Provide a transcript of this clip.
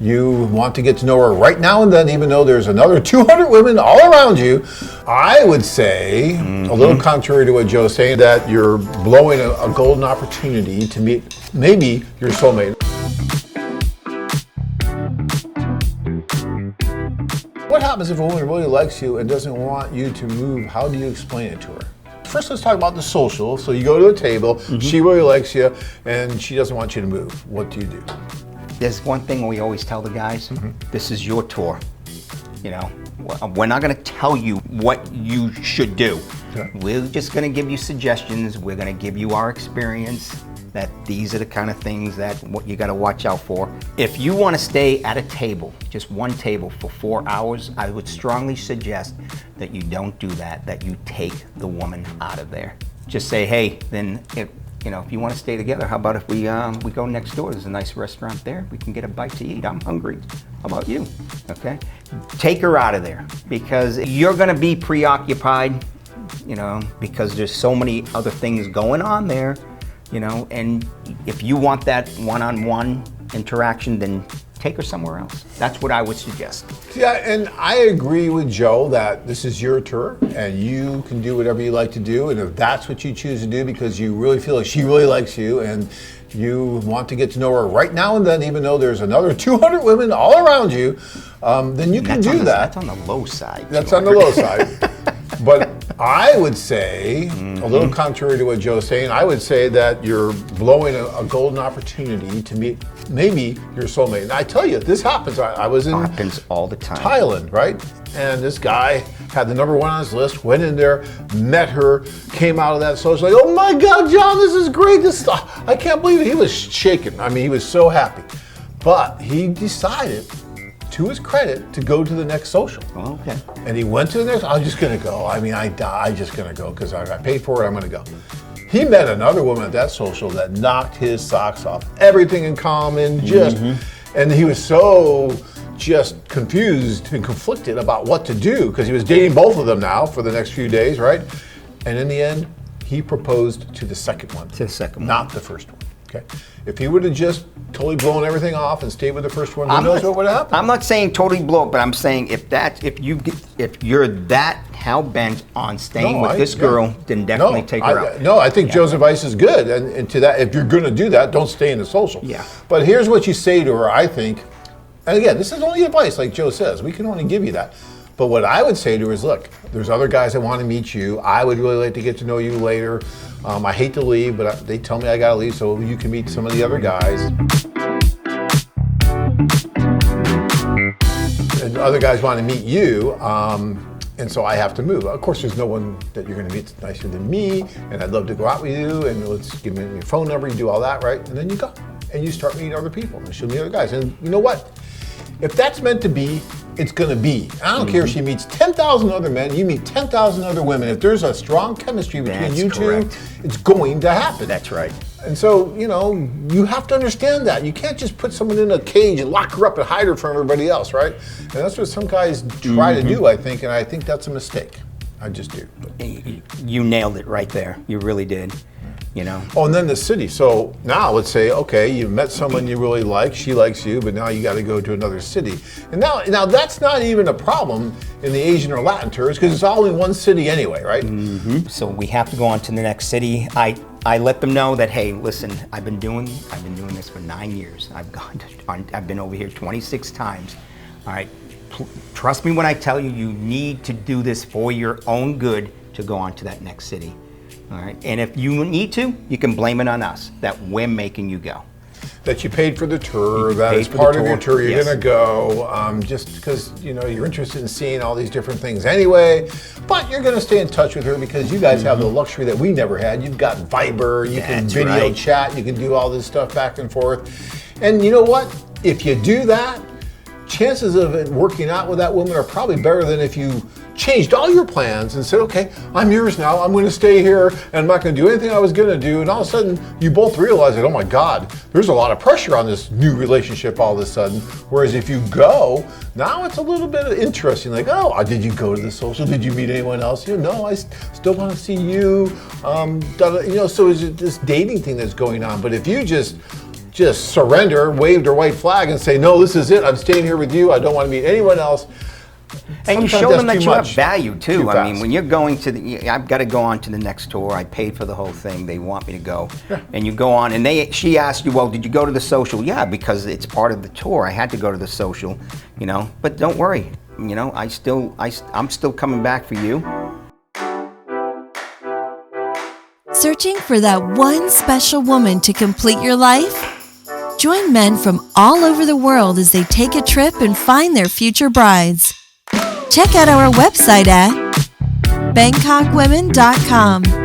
you want to get to know her right now and then, even though there's another 200 women all around you, I would say, a little contrary to what Joe's saying, that you're blowing a golden opportunity to meet maybe your soulmate. What happens if a woman really likes you and doesn't want you to move? How do you explain it to her? First, let's talk about the social. So you go to a table, she really likes you, and she doesn't want you to move. What do you do? There's one thing we always tell the guys, this is your tour. You know, we're not gonna tell you what you should do. Okay. We're just gonna give you suggestions. We're gonna give you our experience, that these are the kind of things that what you gotta watch out for. If you wanna stay at a table, just one table for 4 hours, I would strongly suggest that you don't do that, that you take the woman out of there. Just say, hey, then if you want to stay together, how about if we go next door? There's a nice restaurant there. We can get a bite to eat. I'm hungry. How about you? Okay? Take her out of there, because you're going to be preoccupied, because there's so many other things going on there, and if you want that one-on-one interaction, then take her somewhere else. That's what I would suggest. Yeah, and I agree with Joe that this is your tour and you can do whatever you like to do, and if that's what you choose to do because you really feel like she really likes you and you want to get to know her right now and then, even though there's another 200 women all around you, then you can do that. That's on the low side. That's on the low side. But I would say, a little contrary to what Joe's saying, I would say that you're blowing a golden opportunity to meet maybe your soulmate. And I tell you, this happens. I was in happens all the time. Thailand, right? And this guy had the number one on his list, went in there, met her, came out of that social like, oh my God, John, this is great. I can't believe it. He was shaking. I mean, he was so happy. But he decided, to his credit, to go to the next social. Oh, okay. And he went to the next, I'm just gonna go. I mean, I'm just gonna go because I paid for it, I'm gonna go. He met another woman at that social that knocked his socks off. Everything in common, and he was so just confused and conflicted about what to do because he was dating both of them now for the next few days, right? And in the end, he proposed to the second one. To the second one. Not the first one. Okay. If he would have just totally blown everything off and stayed with the first one, who knows what would have happened? I'm not saying totally blow it, but I'm saying if you're that hell bent on staying with this girl, then definitely take her out. No, I think Joe's advice is good, and to that, if you're going to do that, don't stay in the social. Yeah. But here's what you say to her, I think, and again, this is only advice, like Joe says. We can only give you that. But what I would say to her is, look, there's other guys that want to meet you. I would really like to get to know you later. I hate to leave, but they tell me I got to leave so you can meet some of the other guys. And other guys want to meet you, and so I have to move. Of course, there's no one that you're going to meet that's nicer than me, and I'd love to go out with you, and let's give me your phone number, you do all that, right? And then you go, and you start meeting other people, and she'll meet other guys. And you know what? If that's meant to be, it's going to be. I don't care if she meets 10,000 other men, you meet 10,000 other women. If there's a strong chemistry between you two, it's going to happen. That's right. And so, you have to understand that. You can't just put someone in a cage and lock her up and hide her from everybody else, right? And that's what some guys try to do, I think, and I think that's a mistake. I just do. You nailed it right there. You really did. Oh, and then the city. So now let's say, okay, you met someone you really like, she likes you, but now you got to go to another city. And now that's not even a problem in the Asian or Latin tours because it's all in one city anyway, right? So we have to go on to the next city. I let them know that, hey, listen, I've been doing this for 9 years. I've been over here 26 times. All right, trust me when I tell you, you need to do this for your own good to go on to that next city. All right, and if you need to, you can blame it on us, that we're making you go. That you paid for the tour, that is part of your tour, you're going to go, just because, you're interested in seeing all these different things anyway, but you're going to stay in touch with her because you guys have the luxury that we never had. You've got Viber, you can video chat, you can do all this stuff back and forth. And you know what? If you do that, chances of it working out with that woman are probably better than if you changed all your plans and said, okay, I'm yours now, I'm going to stay here, and I'm not going to do anything I was going to do, and all of a sudden, you both realize that, oh my God, there's a lot of pressure on this new relationship all of a sudden, whereas if you go, now it's a little bit interesting, like, oh, did you go to the social, did you meet anyone else? No, I still want to see you, so it's this dating thing that's going on, but if you just just surrender, wave their white flag, and say, no, this is it. I'm staying here with you. I don't want to meet anyone else. And you Sometimes show them that's that too you have much. value too. Too I mean, fast. when you're going to I've got to go on to the next tour. I paid for the whole thing. They want me to go, and you go on. And she asked you, well, did you go to the social? Yeah, because it's part of the tour. I had to go to the social, you know. But don't worry, you know, I'm still coming back for you. Searching for that one special woman to complete your life? Join men from all over the world as they take a trip and find their future brides. Check out our website at bangkokwomen.com.